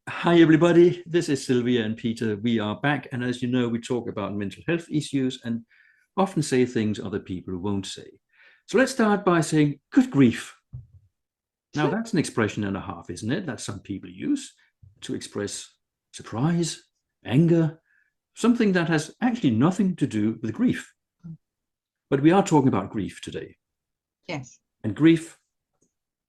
Hi, everybody. This is Sylvia and Peter. We are back. And as you know, we talk about mental health issues and often say things other people won't say. So let's start by saying, good grief. Now, that's an expression and a half, isn't it? That some people use to express surprise, anger, something that has actually nothing to do with grief. But we are talking about grief today. Yes. And grief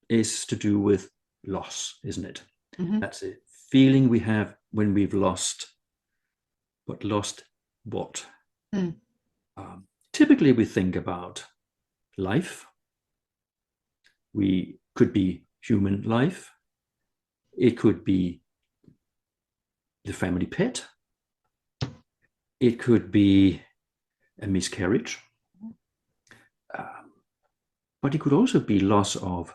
is to do with loss, isn't it? Mm-hmm. That's a feeling we have when we've lost. But lost what? Mm. Typically, we think about life. We could be human life. It could be the family pet. It could be a miscarriage. But it could also be loss of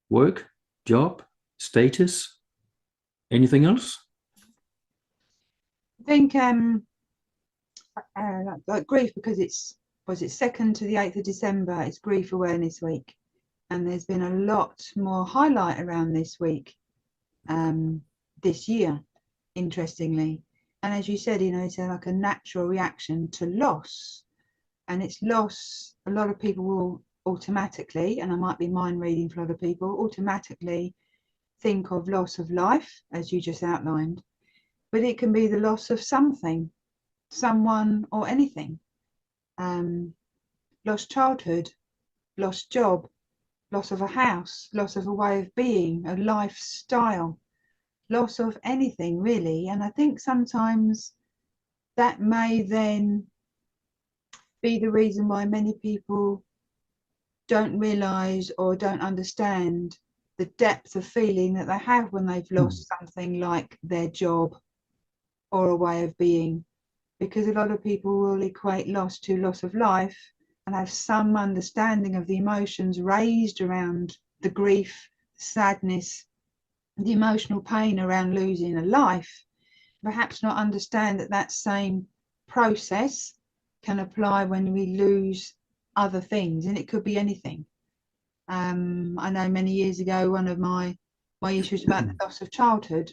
work, job, status, anything else. I think like grief, because it's 2nd to the 8th of December, it's Grief Awareness Week, and there's been a lot more highlight around this week this year, interestingly. And as you said, it's like a natural reaction to loss, and it's loss. A lot of people will automatically, and I might be mind reading for other people, automatically think of loss of life, as you just outlined, but it can be the loss of something, someone, or anything. Lost childhood, lost job, loss of a house, loss of a way of being, a lifestyle, loss of anything really. And I think sometimes that may then be the reason why many people don't realize or don't understand the depth of feeling that they have when they've lost something like their job or a way of being, because a lot of people will equate loss to loss of life and have some understanding of the emotions raised around the grief, sadness, the emotional pain around losing a life, perhaps not understand that that same process can apply when we lose other things, and it could be anything. I know many years ago, one of my issues about the loss of childhood,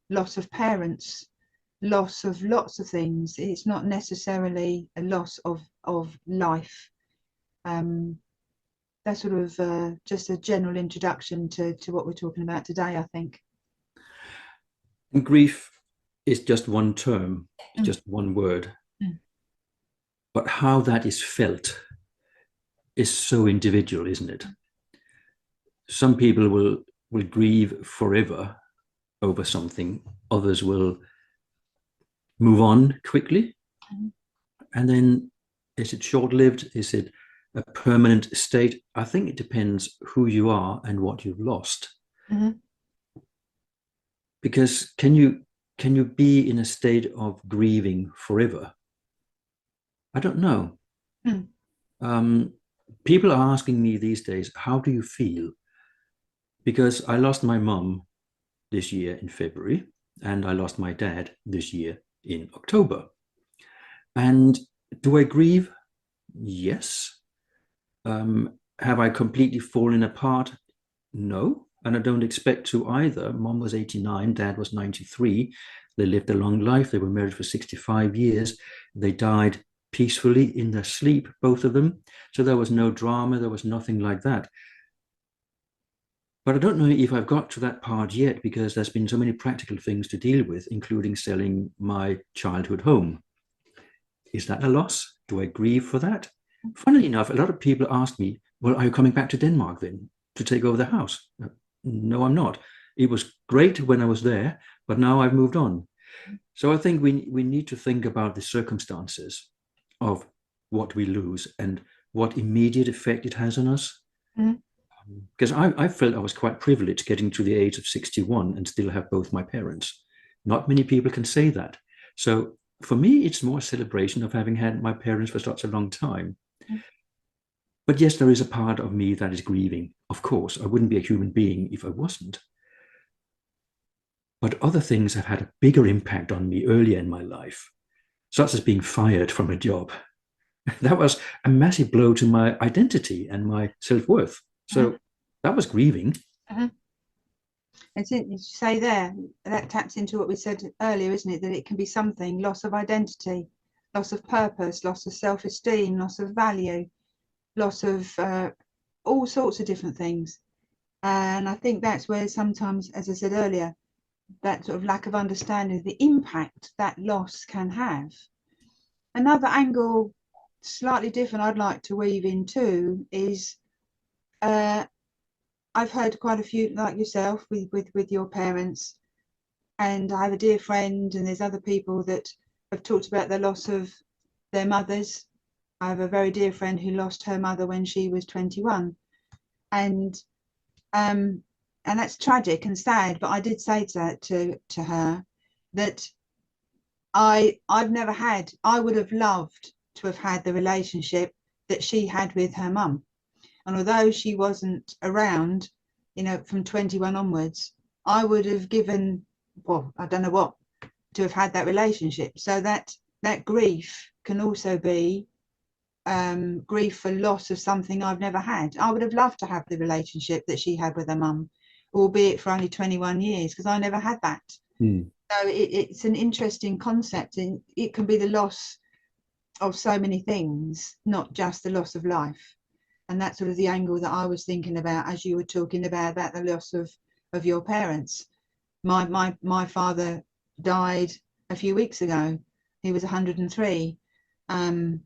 loss of parents, loss of lots of things. It's not necessarily a loss of life. That's sort of just a general introduction to what we're talking about today, I think. And grief is just one term, it's just one word. Mm. But how that is felt is so individual, isn't it? Some people will grieve forever over something, others will move on quickly. And then is it short-lived? Is it a permanent state? I think it depends who you are and what you've lost. Mm-hmm. Because can you be in a state of grieving forever? I don't know. Mm. People are asking me these days, how do you feel? Because I lost my mum this year in February, and I lost my dad this year in October. And do I grieve? Yes. Have I completely fallen apart? No. And I don't expect to either. Mom was 89, dad was 93. They lived a long life. They were married for 65 years. They died peacefully in their sleep, both of them. So there was no drama. There was nothing like that. But I don't know if I've got to that part yet because there's been so many practical things to deal with, including selling my childhood home. Is that a loss? Do I grieve for that? Funnily enough, a lot of people ask me, well, are you coming back to Denmark then to take over the house? No, I'm not. It was great when I was there, but now I've moved on. So I think we need to think about the circumstances of what we lose and what immediate effect it has on us. Mm. Because I felt I was quite privileged getting to the age of 61 and still have both my parents. Not many people can say that. So for me, it's more a celebration of having had my parents for such a long time. Mm. But yes, there is a part of me that is grieving. Of course, I wouldn't be a human being if I wasn't. But other things have had a bigger impact on me earlier in my life, such as being fired from a job. That was a massive blow to my identity and my self-worth. So that was grieving. Mm-hmm. It's you say there, that taps into what we said earlier, isn't it? That it can be something, loss of identity, loss of purpose, loss of self-esteem, loss of value, loss of all sorts of different things. And I think that's where sometimes, as I said earlier, that sort of lack of understanding of the impact that loss can have. Another angle, slightly different, I'd like to weave in too, is I've heard quite a few like yourself with your parents, and I have a dear friend, and there's other people that have talked about the loss of their mothers. I have a very dear friend who lost her mother when she was 21, and that's tragic and sad. But I did say to her that I've never had. I would have loved to have had the relationship that she had with her mum. And although she wasn't around, from 21 onwards, I would have given, well, I don't know what, to have had that relationship. So that grief can also be grief for loss of something I've never had. I would have loved to have the relationship that she had with her mum, albeit for only 21 years, because I never had that. So it's an interesting concept, and it can be the loss of so many things, not just the loss of life. And that's sort of the angle that I was thinking about as you were talking about the loss of your parents. My father died a few weeks ago. He was 103. My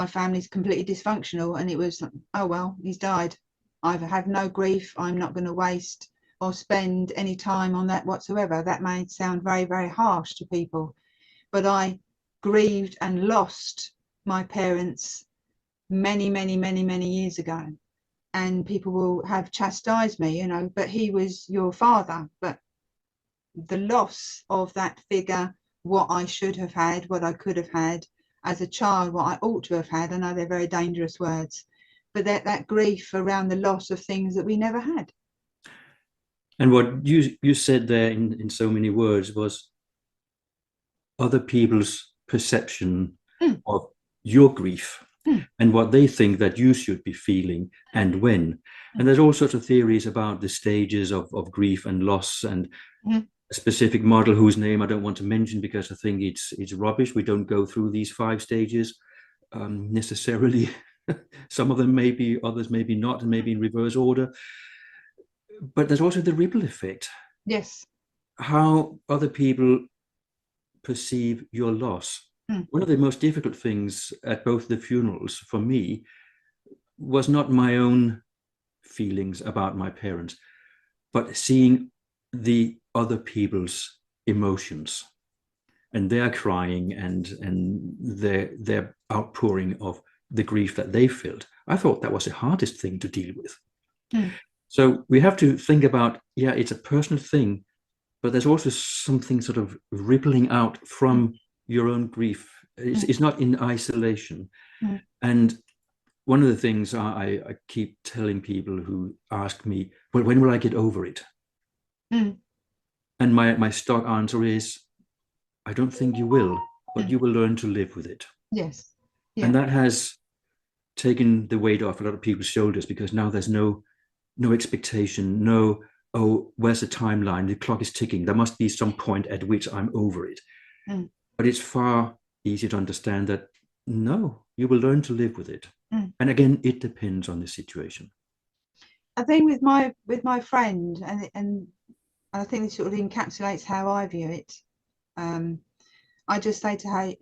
family's completely dysfunctional, and it was, oh well, he's died. I've had no grief. I'm not going to waste or spend any time on that whatsoever. That may sound very, very harsh to people, but I grieved and lost my parents many, many, many, many years ago. And people will have chastised me, but he was your father. But the loss of that figure, what I should have had, what I could have had as a child, what I ought to have had, I know they're very dangerous words, but that grief around the loss of things that we never had. And what you said there in so many words was other people's perception of your grief and what they think that you should be feeling and when. And there's all sorts of theories about the stages of grief and loss, and a specific model whose name I don't want to mention because I think it's rubbish. We don't go through these 5 stages necessarily. Some of them maybe, others maybe not, and maybe in reverse order. But there's also the ripple effect. Yes. How other people perceive your loss. One of the most difficult things at both the funerals for me was not my own feelings about my parents, but seeing the other people's emotions and their crying and their outpouring of the grief that they felt. I thought that was the hardest thing to deal with. So we have to think about, it's a personal thing, but there's also something sort of rippling out from your own grief. It's not in isolation. And one of the things I keep telling people who ask me, well, when will I get over it? And my stock answer is, I don't think you will, but you will learn to live with it. Yes. Yeah. And that has taken the weight off a lot of people's shoulders, because now there's no expectation, oh, where's the timeline? The clock is ticking. There must be some point at which I'm over it. But it's far easier to understand that, no, you will learn to live with it. And again, it depends on the situation. I think with my friend, and I think this sort of encapsulates how I view it. I just say to her,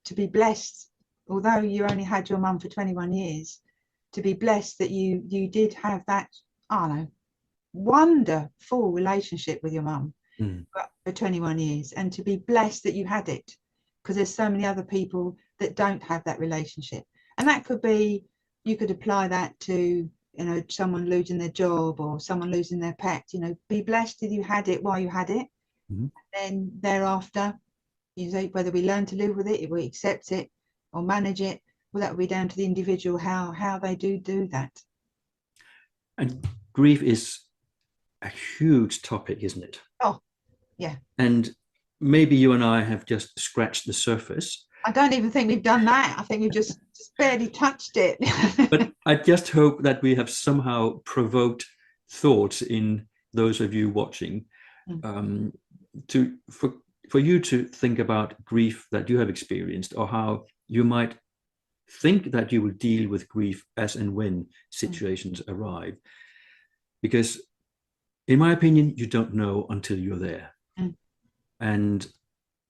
to be blessed, although you only had your mum for 21 years, to be blessed that you did have that, I don't know, wonderful relationship with your mum for 21 years, and to be blessed that you had it, because there's so many other people that don't have that relationship. And that could be, you could apply that to, someone losing their job or someone losing their pet. Be blessed that you had it while you had it. Then thereafter, whether we learn to live with it, if we accept it or manage it, well, that will be down to the individual how they do that. And grief is a huge topic, isn't it? Oh, yeah. And maybe you and I have just scratched the surface. I don't even think we've done that. I think we've just barely touched it. But I just hope that we have somehow provoked thoughts in those of you watching, Mm. for you to think about grief that you have experienced, or how you might think that you will deal with grief as and when situations arrive. Because in my opinion, you don't know until you're there. Mm. And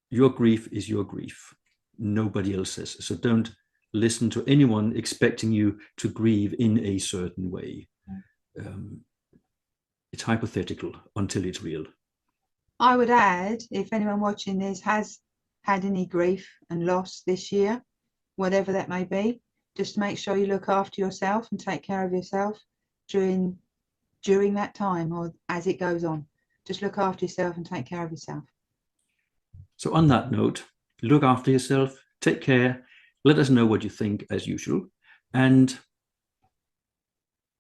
your grief is your grief, nobody else's. So don't listen to anyone expecting you to grieve in a certain way. It's hypothetical until it's real. I would add, if anyone watching this has had any grief and loss this year, whatever that may be, just make sure you look after yourself and take care of yourself during that time, or as it goes on. Just look after yourself and take care of yourself. So on that note, look after yourself, take care, let us know what you think as usual, and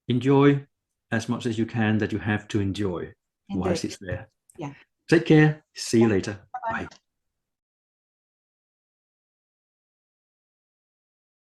enjoy as much as you can that you have to enjoy. Indeed. Whilst it's there. Yeah. Take care. See you later.